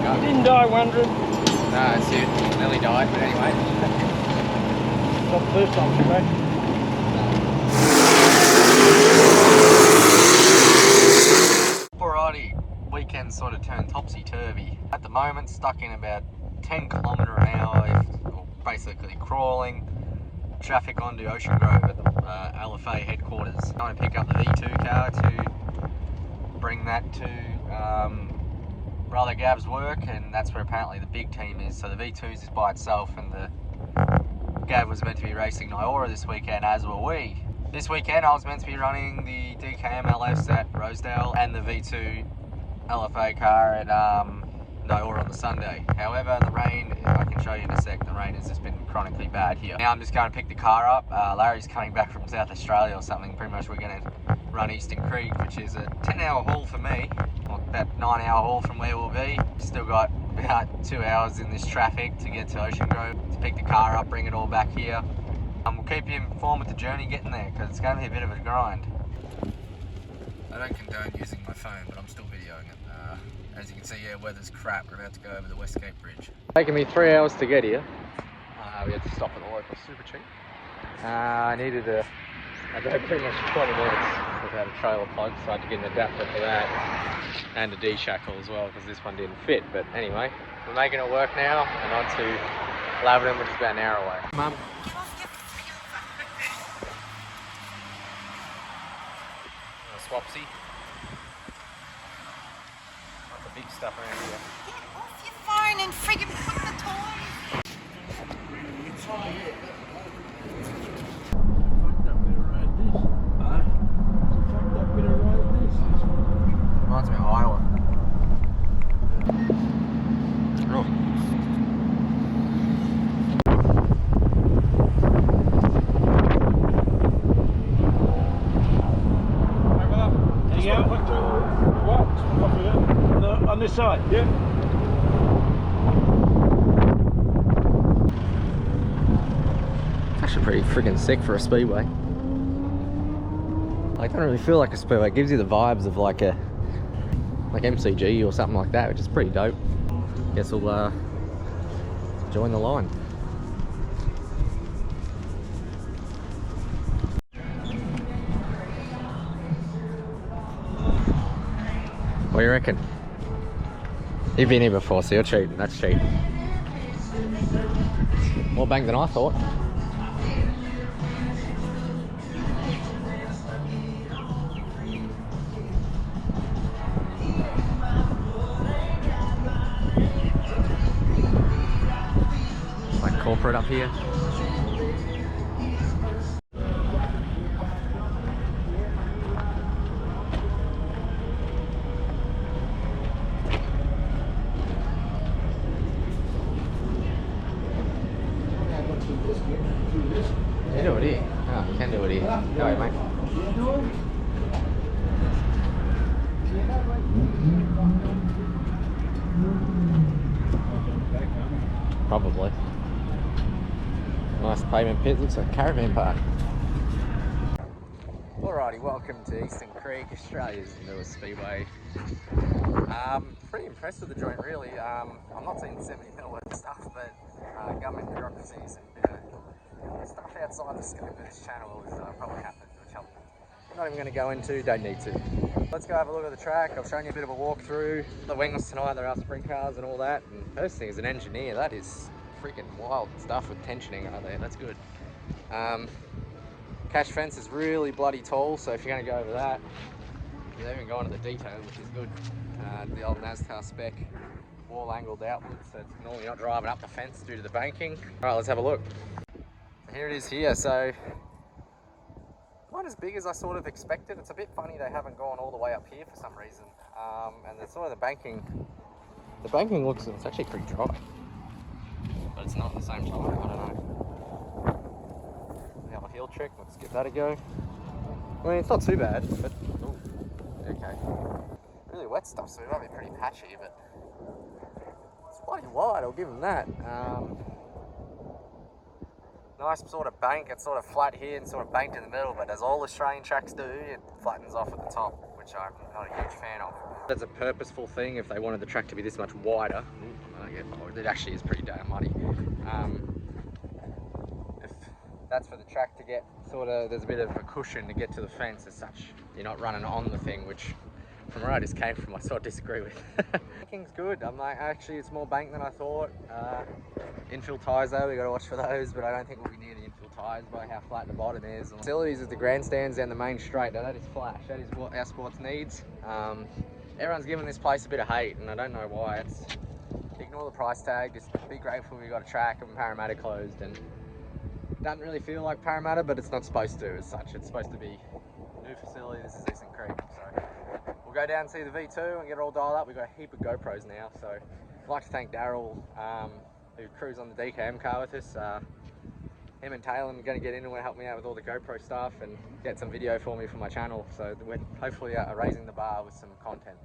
I didn't die wondering. No, it's it. Nearly died, but anyway. Not the first time today. Alrighty, weekend sort of turned topsy-turvy. At the moment, stuck in about 10 km/h, basically crawling. Traffic onto Ocean Grove at the LFA headquarters. I'm going to pick up the V2 car to bring that to Brother Gav's work, and that's where apparently the big team is. So the V2s is by itself, and the Gav was meant to be racing Nyora this weekend, as were we. This weekend I was meant to be running the DKM LS at Rosedale and the V2 LFA car at Nyora on the Sunday. However, the rain, I can show you in a sec, the rain has just been chronically bad here. Now I'm just going to pick the car up. Larry's coming back from South Australia or something. Pretty much we're going to run Eastern Creek, which is a 10-hour haul for me, or about 9-hour haul from where we'll be. Still got about 2 hours in this traffic to get to Ocean Grove, to pick the car up, bring it all back here. We'll keep you informed with the journey getting there, because it's going to be a bit of a grind. I don't condone using my phone, but I'm still videoing it. As you can see, yeah, weather's crap. We're about to go over the Westgate Bridge. Taking me 3 hours to get here. We had to stop at the local super cheap. I needed I drove pretty much 20 minutes without a trailer plug, so I had to get an adapter for that and a D-shackle as well, because this one didn't fit. But anyway, we're making it work now, and on to Laverton, which is about an hour away. Mum. Swapsy. Lots of big stuff around here. Get off your phone and friggin' put the toys. Fucked up bit of road this. Huh? It's a fucked up bit of road this. Reminds me of Iowa. Oh. On this side? Yeah. It's actually pretty freaking sick for a speedway. Like, don't really feel like a speedway. It gives you the vibes of like MCG or something like that, which is pretty dope. Guess we'll join the line. What do you reckon? You've been here before, so you're cheating. That's cheap. More bang than I thought. Like corporate up here. You do it here. Oh, you can do it here. Go ahead, mate. Probably. Nice pavement pit. Looks like a caravan park. Alrighty, welcome to Eastern Creek, Australia's newest speedway. Pretty impressed with the joint, really. I'm not seeing 70mm worth of stuff, but government bureaucracies and stuff outside the scope of this channel has probably happened, which I'm not even going to go into, don't need to. Let's go have a look at the track. I've shown you a bit of a walkthrough. The wings tonight, there are sprint cars and all that. And first thing, as an engineer, that is freaking wild stuff with tensioning out there. That's good. Cash fence is really bloody tall, so if you're going to go over that, you've even gone into the detail, which is good. The old NASCAR spec, wall angled outwards, so it's normally not driving up the fence due to the banking. All right, let's have a look. Here it is here, so not as big as I sort of expected. It's a bit funny they haven't gone all the way up here for some reason. And the sort of the banking looks, it's actually pretty dry, but it's not at the same time. I don't know. We have a heel trick. Let's give that a go. I mean, it's not too bad, but ooh, okay. Really wet stuff, so it might be pretty patchy, but it's bloody wide. I'll give them that. Nice sort of bank. It's sort of flat here and sort of banked in the middle, but as all Australian tracks do, it flattens off at the top, which I'm not a huge fan of. That's a purposeful thing if they wanted the track to be this much wider. It actually is pretty damn muddy. If that's for the track to get sort of, there's a bit of a cushion to get to the fence as such. You're not running on the thing, which from where I just came from, I sort of disagree with. Banking's good. I'm like, actually, it's more bank than I thought. Infill tyres though, we got to watch for those, but I don't think we'll be near the infill tyres by how flat the bottom is. Facilities is the grandstands down the main straight. Now that is flash. That is what our sports needs. Everyone's giving this place a bit of hate, and I don't know why. It's ignore the price tag. Just be grateful we got a track and Parramatta closed. And it doesn't really feel like Parramatta, but it's not supposed to as such. It's supposed to be a new facility. This is Eastern Creek, so we'll go down and see the V2 and get it all dialed up. We've got a heap of GoPros now, so I'd like to thank Daryl, who crews on the DKM car with us. Him and Taylor are going to get in and help me out with all the GoPro stuff and get some video for me for my channel. So we're hopefully raising the bar with some content.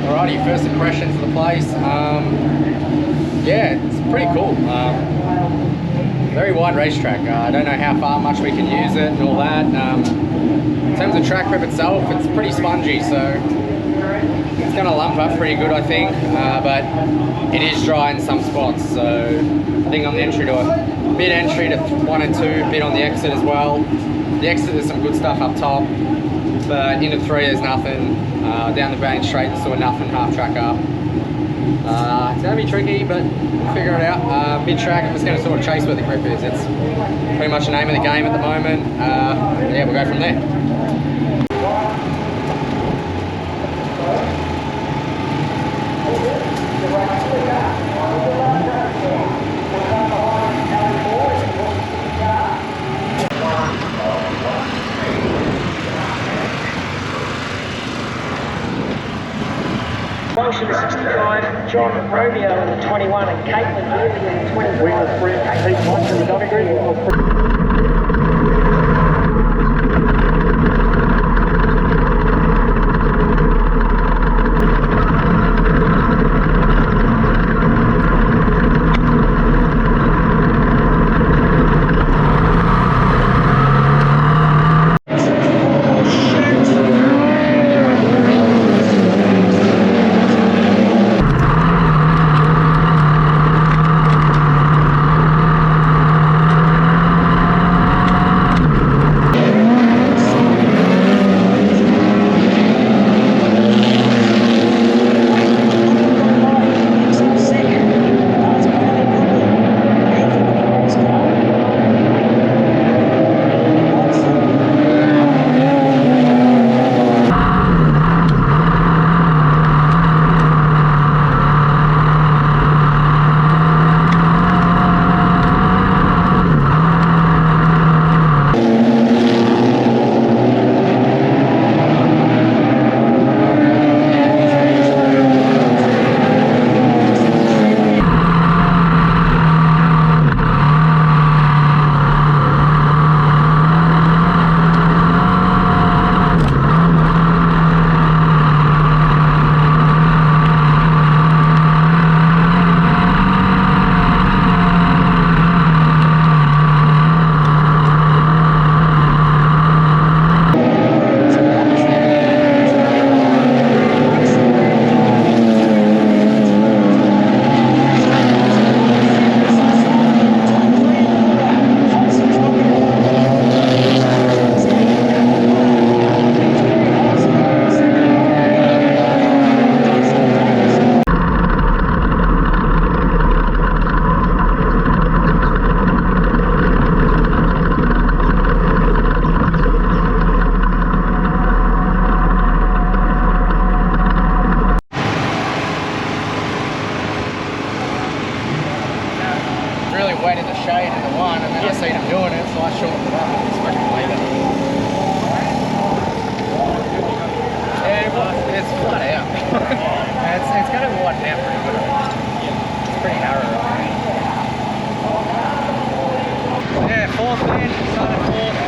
Alrighty, first impressions of the place. Yeah, it's pretty cool. Very wide racetrack. I don't know how far much we can use it and all that. In terms of track prep itself, it's pretty spongy, so it's going to lump up pretty good, I think. But it is dry in some spots, so I think on the entry to a mid entry to 1 and 2, bit on the exit as well. The exit, there's some good stuff up top, but into 3 there's nothing. Down the main straight, there's sort of nothing, half track up. It's going to be tricky, but we'll figure it out. Mid-track, I'm just going to sort of chase where the grip is. It's pretty much the name of the game at the moment. Yeah, we'll go from there. Function 65, John Romeo in the 21, and Caitlin Healy in the 24. We were free, Caitlin Watson, the It's going to widen out pretty good. It's pretty narrow, right? Yeah, fourth then, started fourth,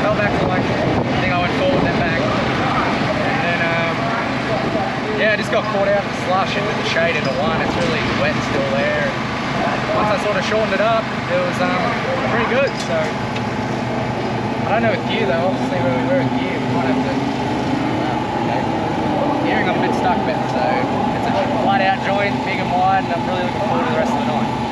fell back to like, I think I went forward then back. And then Yeah, I just got caught out in the slush with the shade into one. It's really wet still there. Once I sort of shortened it up, it was pretty good. So I don't know with gear though. Obviously, where we were with gear, we might have to. Gearing I'm a bit stuck with, so it's a flat out joint, big and wide, and I'm really looking forward to the rest of the night.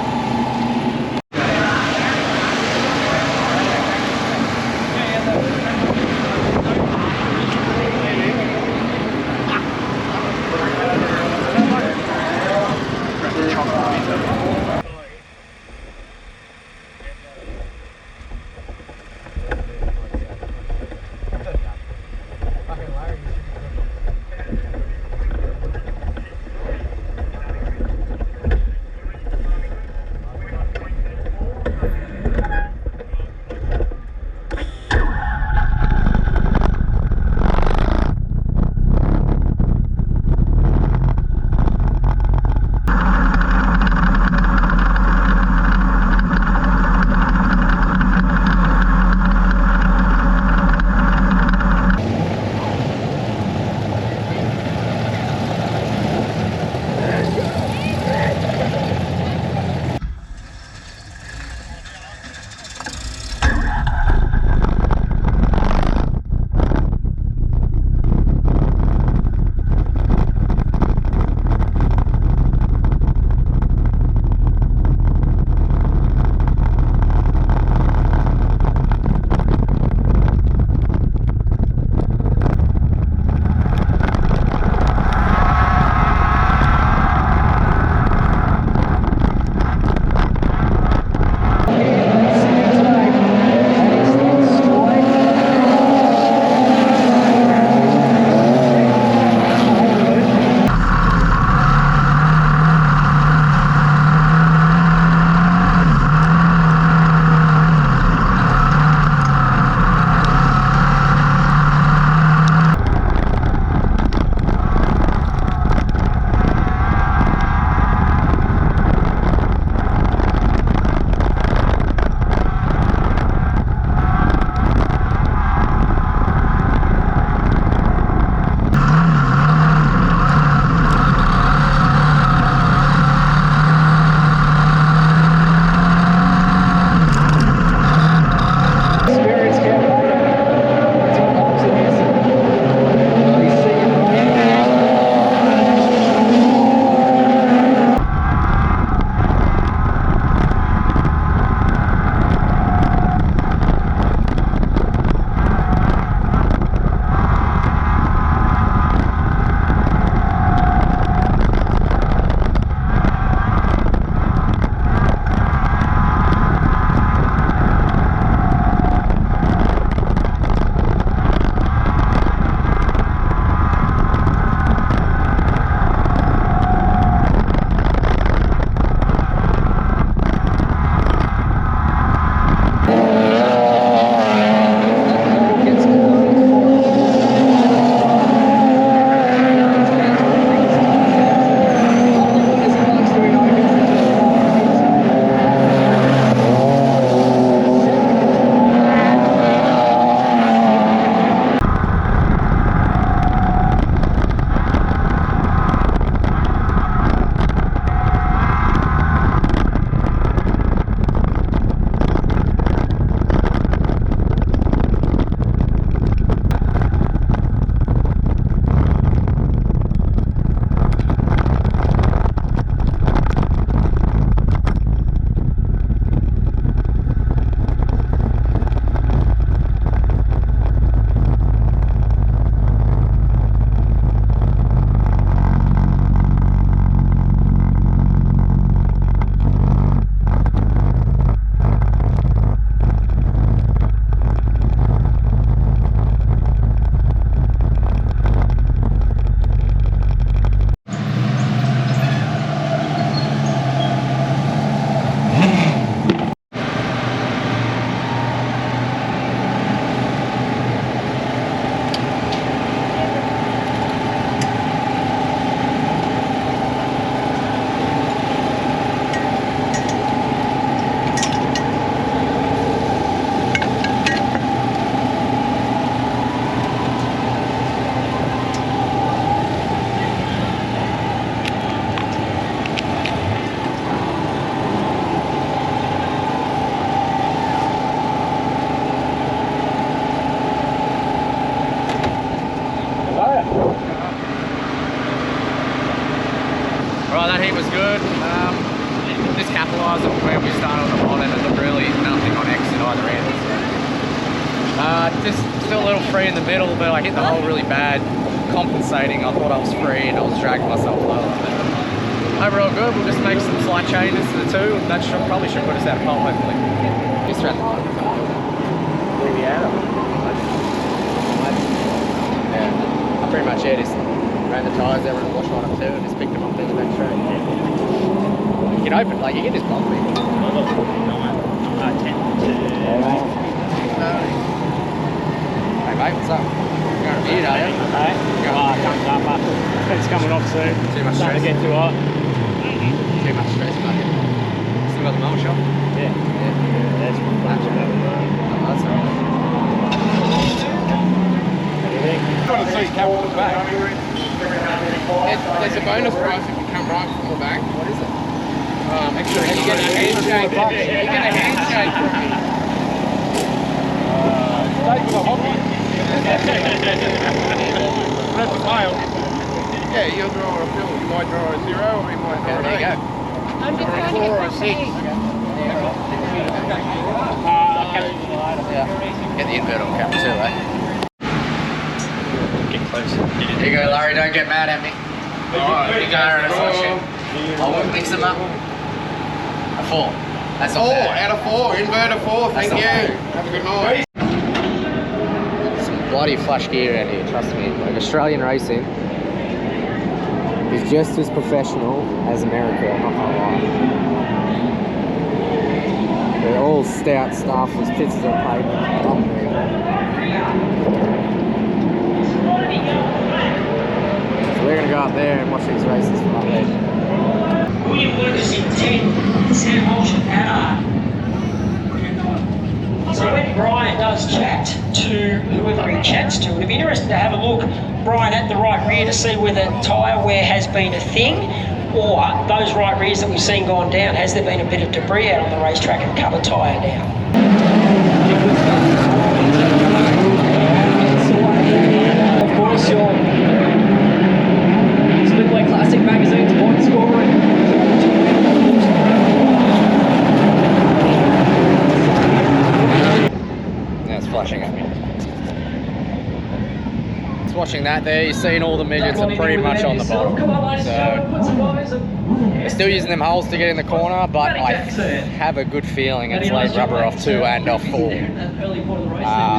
Oh, that heat was good. Just capitalised on where we started on the bottom and looked really nothing on exit either end. Just still a little free in the middle, but I hit the hole really bad, compensating. I thought I was free and I was dragging myself lower. But overall good. We'll just make some slight changes to the two. That probably should put us out of pole, hopefully. Just around the corner. Where we at? Yeah, pretty much just ran the tyres over and washed one up too and just picked them up in the back straight. You can open, like you can just block me. 10 to 2. Hey mate, what's up? You're going to beard, are you? Hey? Comes up. It's coming off soon. Too much stress. Starting to get too hot. Too much stress, mate. Still got the mower shop? Yeah. That's my bunch of them. Oh, that's alright. Trying to see Capital back. There's a bonus prize if you come right from the back. What is it? Extra You get a handshake. You get a handshake from me. Stay with the hockey. That's a mile. Yeah, you'll draw a bill. You might draw a 0 or you might draw an 8. There you go. I'm just trying to Or get a 6. Yeah. Get the invert on camera too, eh? Get close. Here you go, Larry, don't get mad at me. Alright, you go, I won't mix them up. A 4. That's not 4 bad. out of 4. Invert a 4. Thank not you. bad. Have a good night. Some bloody flush gear around here, trust me. Like Australian racing is just as professional as America, I'm not gonna lie. They're all stout stuff, there's pits of pavement. Unreal. So we're gonna go up there and watch these races from up there. William Lucas in 10, Sam Walsh and Anna. So when Brian does chat to whoever he chats to, it'd be interesting to have a look, Brian, at the right rear to see whether tyre wear has been a thing, or those right rears that we've seen gone down, has there been a bit of debris out on the racetrack and cover tyre down? Of course, your Speedway Classic magazine's point scoring. That's flashing at me. Just watching that there, you're seeing all the midgets are pretty much on the bottom. So they're still using them holes to get in the corner, but I have a good feeling it's laid rubber off 2 and off 4.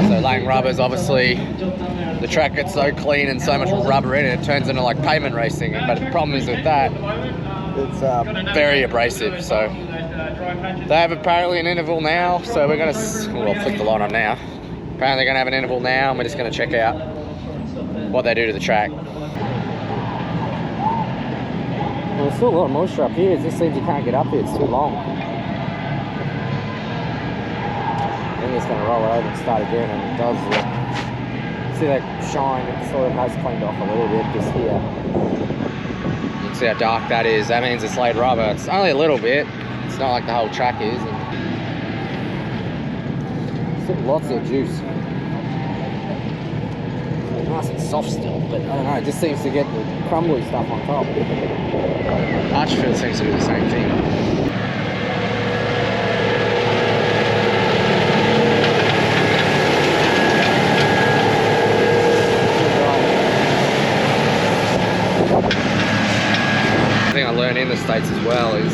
So laying rubber's obviously, the track gets so clean and so much rubber in it, it turns into like pavement racing. But the problem is with that, it's very abrasive. So they have apparently an interval now, so we're gonna, well, I'll flick the light on now. Apparently they're gonna have an interval now, and we're just gonna check out what they do to the track. Well, there's still a lot of moisture up here. It just seems you can't get up here, it's too long. I think it's gonna roll over and start again, and it does. See that shine, it sort of has cleaned off a little bit just here. You can see how dark that is. That means it's laid rubber. It's only a little bit. It's not like the whole track is. Still lots of juice. Nice and soft still, but I don't know, it just seems to get the crumbly stuff on top. Archfield seems to do the same thing. The thing I learned in the States as well is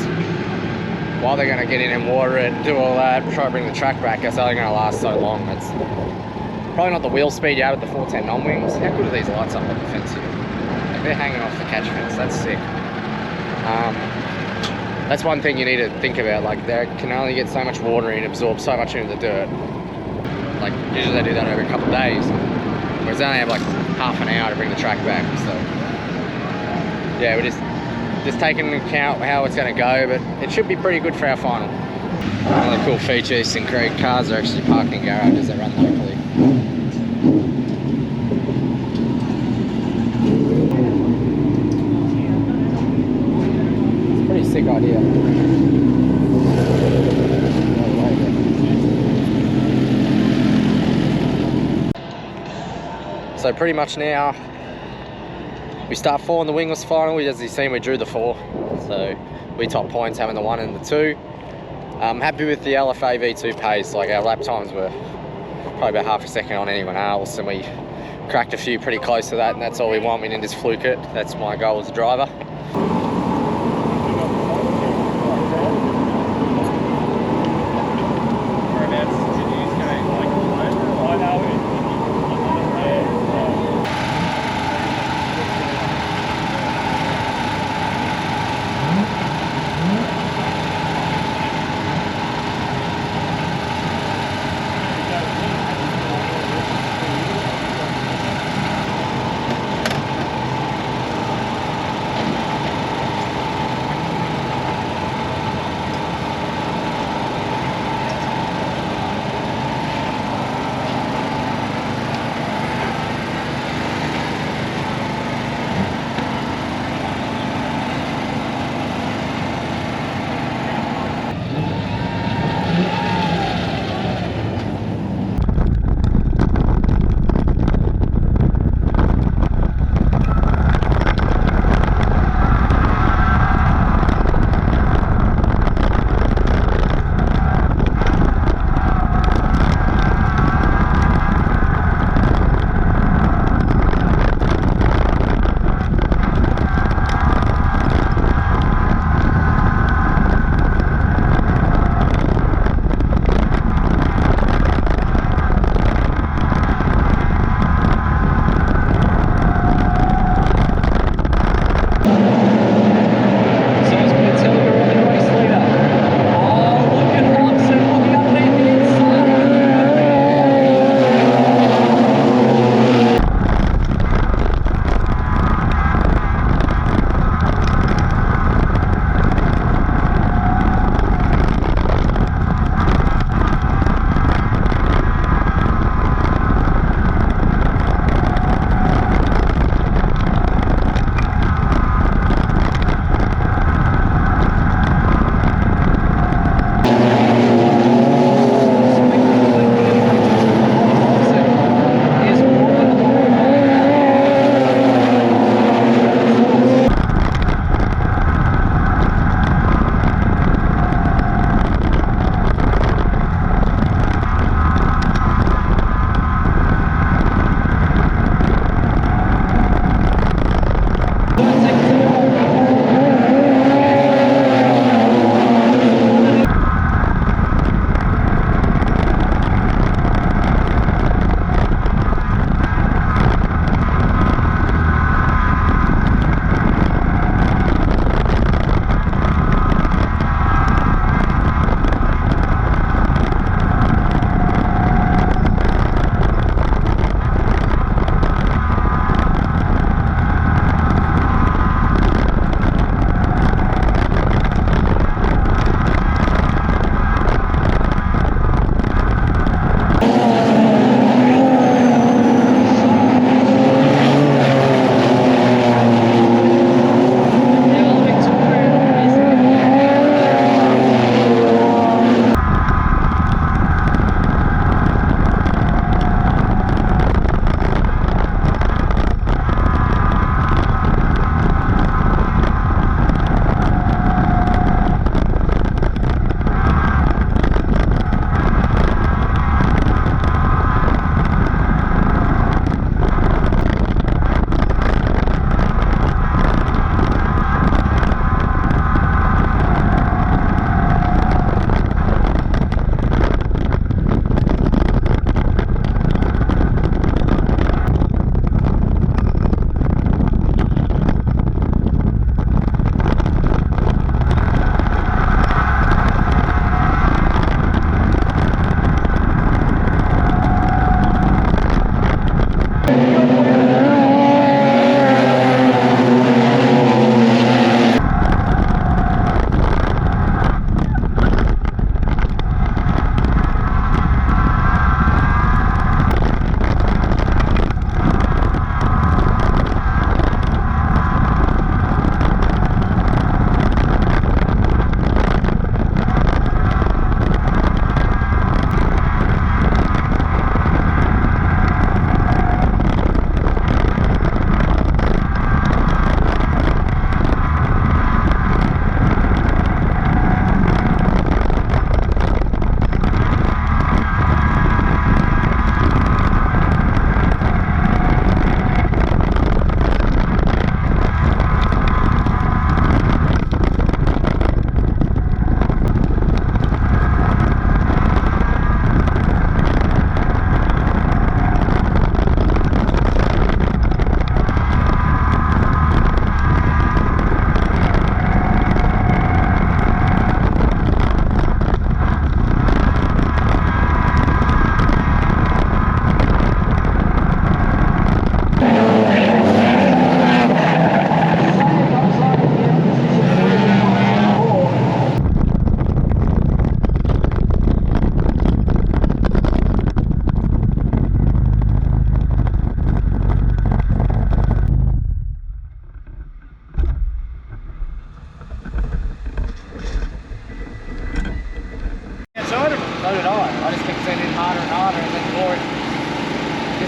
while they're going to get in and water it, do all that, try to bring the track back, it's only going to last so long. It's probably not the wheel speed you had at the 410 non-wings. How good are these lights up on the fence here? Like they're hanging off the catch fence, that's sick. That's one thing you need to think about, like they can only get so much water in, absorb so much into the dirt. Like usually they do that over a couple of days, whereas they only have like half an hour to bring the track back. So yeah, we're just taking into account how it's going to go, but it should be pretty good for our final. Another cool feature is St. Craig cars are actually parked in garages that run locally. It's a pretty sick idea. So pretty much now We start 4 in the wingless final. As you've seen, we drew the 4. So we top points having the 1 and the 2. I'm happy with the LFA V2 pace. Like, our lap times were probably about half a second on anyone else, and we cracked a few pretty close to that, and that's all we want. We didn't just fluke it. That's my goal as a driver.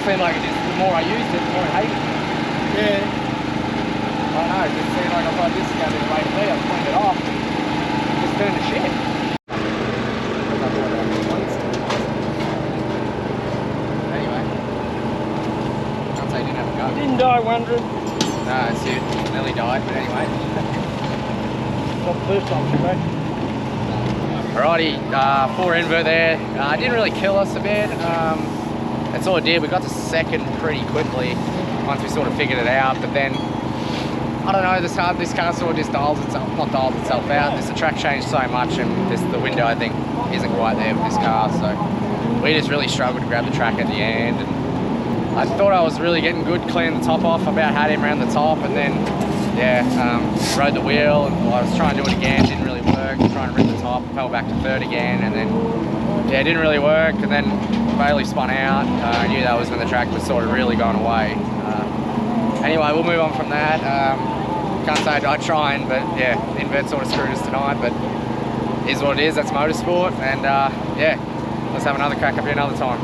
just seemed like the more I used it, the more I hated it. Yeah. I don't know, it just seemed like I thought this is going to be the way to be. I cleaned it off, just turned to shit. Anyway, can't say I didn't have a go. Didn't die wondering. No, it's it. Nearly died, but anyway. Not the first time, mate. Alrighty, 4 invert there. Didn't really kill us a bit. That's all it did. We got to second pretty quickly once we sort of figured it out. But then, I don't know, this car sort of just not dials itself out. The track changed so much, and the window, I think, isn't quite there with this car. So we just really struggled to grab the track at the end. And I thought I was really getting good, cleaning the top off. I about had him around the top, and then, yeah, rode the wheel. And I was trying to do it again, didn't really work. Trying to rip the top, fell back to third again, and then, yeah, it didn't really work. And then Bailey spun out. I knew that was when the track was sort of really gone away. Anyway, we'll move on from that. Can't say I died trying, but yeah, invert sort of screwed us tonight, but it is what it is. That's motorsport, and yeah, let's have another crack up here another time.